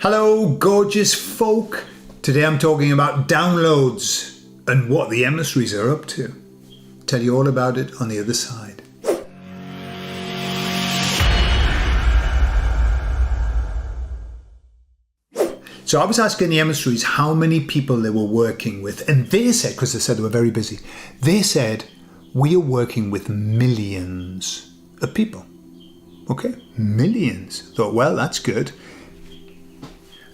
Hello, gorgeous folk. Today I'm talking about downloads and what the emissaries are up to. Tell you all about it on the other side. So I was asking the emissaries how many people they were working with, and they said, because they said they were very busy, they said, we are working with millions of people. Okay, millions. Thought, well, that's good.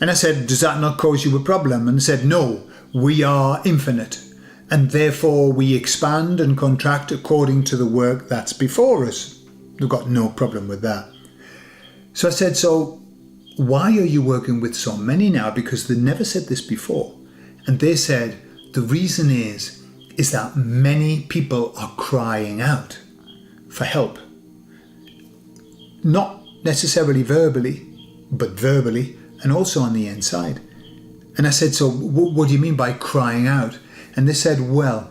And I said, does that not cause you a problem? And they said, no, we are infinite, and therefore we expand and contract according to the work that's before us. We've got no problem with that. So I said, so why are you working with so many now? Because they never said this before. And they said, the reason is that many people are crying out for help. Not necessarily verbally, but verbally, and also on the inside. And I said, so what do you mean by crying out? And they said, well,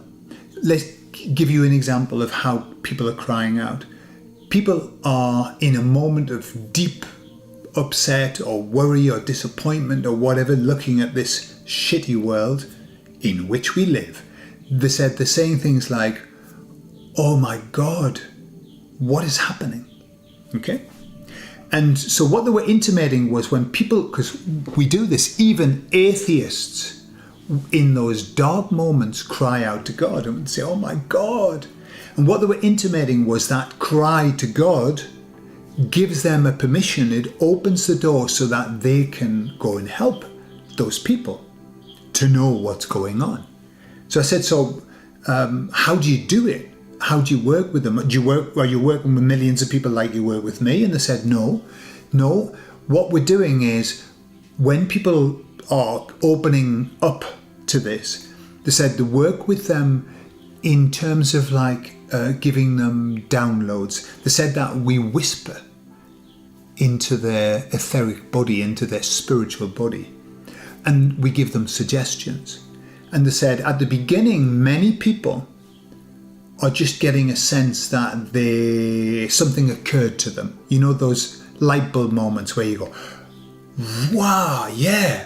let's give you an example of how people are crying out. People are in a moment of deep upset or worry or disappointment or whatever, looking at this shitty world in which we live. They said, they're saying things like, oh my God, what is happening? Okay? And so what they were intimating was when people, because we do this, even atheists in those dark moments cry out to God and say, oh my God. And what they were intimating was that cry to God gives them a permission. It opens the door so that they can go and help those people to know what's going on. So I said, so how do you do it? How do you work with them? Are you working with millions of people like you work with me? And they said, no. What we're doing is when people are opening up to this, they said to work with them in terms of like giving them downloads. They said that we whisper into their etheric body, into their spiritual body, and we give them suggestions. And they said at the beginning, many people are just getting a sense that something occurred to them. You know, those light bulb moments where you go, wow, yeah.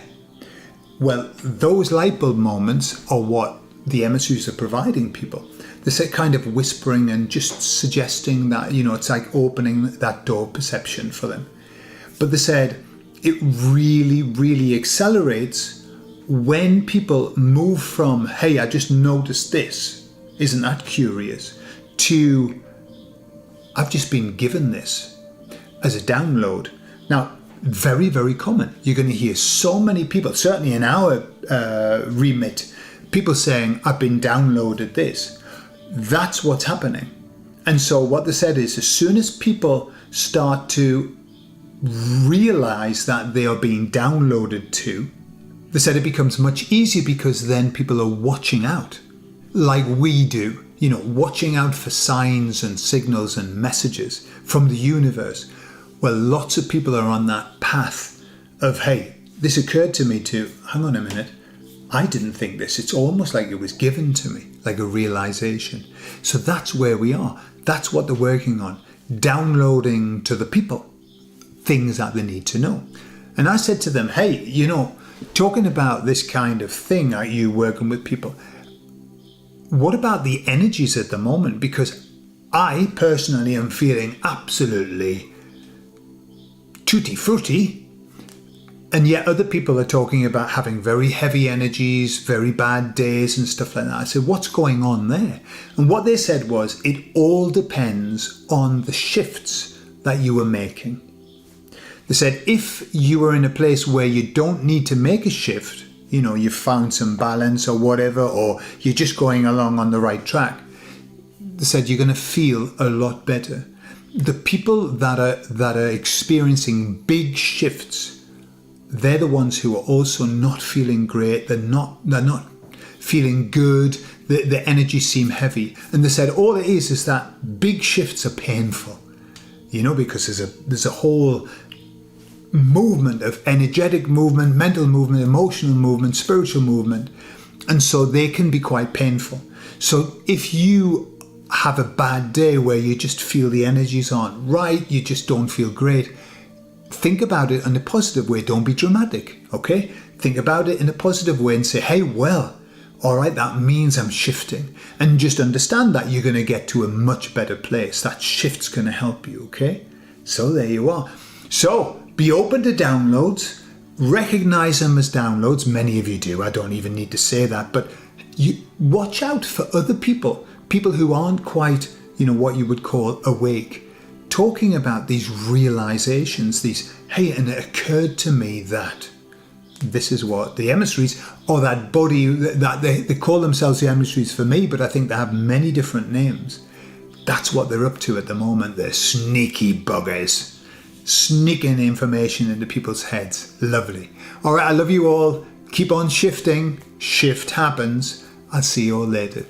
Well, those light bulb moments are what the emissaries are providing people. They say kind of whispering and just suggesting that, you know, it's like opening that door perception for them. But they said it really, really accelerates when people move from, hey, I just noticed this. Isn't that curious? To, I've just been given this as a download. Now, very, very common. You're going to hear so many people, certainly in our remit, people saying, I've been downloaded this. That's what's happening. And so what they said is, as soon as people start to realize that they are being downloaded to, they said it becomes much easier because then people are watching out. Like we do, you know, watching out for signs and signals and messages from the universe. Well, lots of people are on that path of, hey, this occurred to me too. Hang on a minute. I didn't think this. It's almost like it was given to me, like a realization. So that's where we are. That's what they're working on. Downloading to the people things that they need to know. And I said to them, hey, you know, talking about this kind of thing, are you working with people? What about the energies at the moment? Because I personally am feeling absolutely tutti frutti, and yet other people are talking about having very heavy energies, very bad days and stuff like that. I said, what's going on there? And what they said was, it all depends on the shifts that you are making. They said, if you are in a place where you don't need to make a shift, you know, you've found some balance or whatever, or you're just going along on the right track, they said you're going to feel a lot better. The people that are experiencing big shifts, they're the ones who are also not feeling great. They're not feeling good. The energy seem heavy. And they said all it is that big shifts are painful, you know, because there's a whole movement of energetic movement, mental movement, emotional movement, spiritual movement, and so they can be quite painful. So if you have a bad day where you just feel the energies aren't right, you just don't feel great, think about it in a positive way. Don't be dramatic, okay? Think about it in a positive way and say, hey, well, all right, that means I'm shifting. And just understand that you're going to get to a much better place. That shift's going to help you, okay? So there you are. So be open to downloads. Recognize them as downloads. Many of you do. I don't even need to say that. But you watch out for other people who aren't quite, what you would call awake, talking about these realizations, hey, and it occurred to me that this is what the emissaries, or that body, that they call themselves the emissaries for me, but I think they have many different names. That's what they're up to at the moment. They're sneaky buggers, sneaking information into people's heads. Lovely. All right, I love you all. Keep on shifting. Shift happens. I'll see you all later.